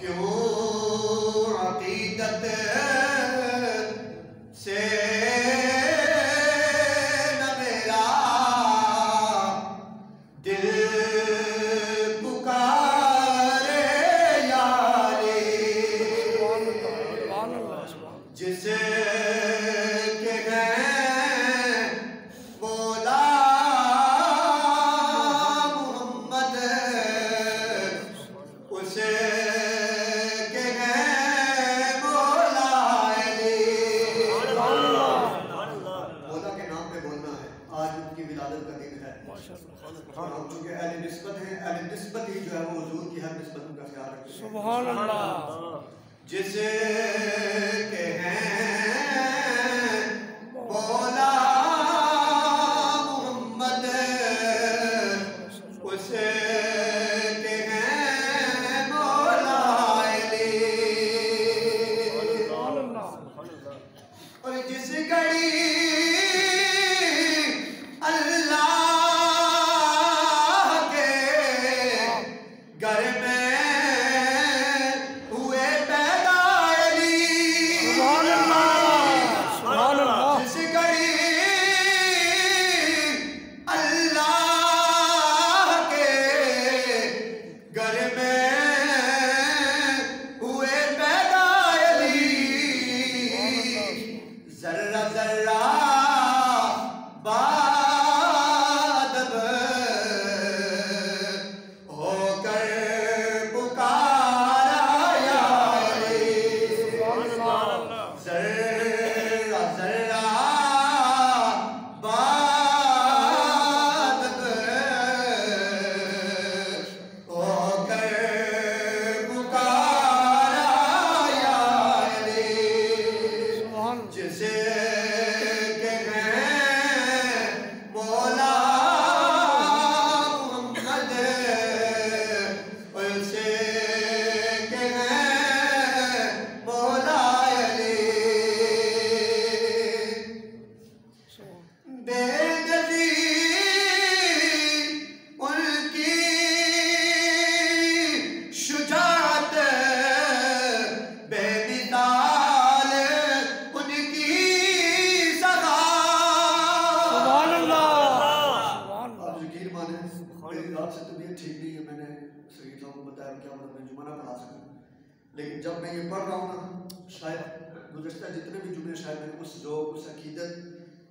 क्यों अकीदत से न मेरा दिल पुकारे यारे, जिसे के हैं मौला मोहम्मद, उसे के हैं मौला अली। मौला के नाम पे बोलना है। आज उनकी विलादत का दिन है और हम चूंकि अहले निस्बत हैं, अहले निस्बत ही जो है वो हुजूर की हर निस्बत का ख्याल रखते हैं। सुभान अल्लाह। जिसे के हैं मौला मोहम्मद, उसे के हैं मौला अली। और जिस घड़ी अल्लाह के घर में हुए पैदा अली, जिस घड़ी अल्लाह के घर में हुए पैदा अली, जर्रा जर्रा बादब होकर पुकारा या अली, जर्रा जर्रा बादब होकर पुकारा या अली, जिसे के हैं मौला मोहम्मद, उसे के हैं मौला अली। बेनज़ीर उनकी शुजाअत, बेमिसाल उनकी सखावत। आप यकीन माने मेरी रात से तबीयत ठीक नहीं है। मैंने सही साहब को बताया क्या मतलब मैं जुमा ना पढ़ा सकूं, लेकिन जब मैं ये पढ़ रहा हूँ ना, शायद गुज़श्ता जितने भी जुमे शायद मैंने उस ज़ौक़, उस अकीदत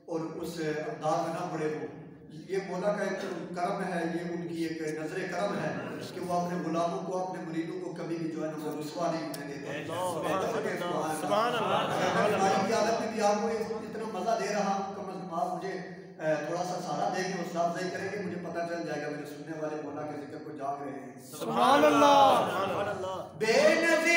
और उस अंदाज में ना पढ़े हो। ये मौला का एक करम है, ये उनकी एक नजर करम है कि वो अपने गुलामों को, अपने मुरीदों को कभी भी जो है ना वो रुसवा नहीं होने देते। की आदत में भी आपको इतना मजा दे रहा हूँ, कम अज कम आप मुझे थोड़ा सा सहारा देंगे, हौसला अफजाई करेंगे, मुझे पता चल जाएगा मेरे सुनने वाले मौला के जिक्र को जाग रहे हैं। सुभान अल्लाह। बेनज़ीर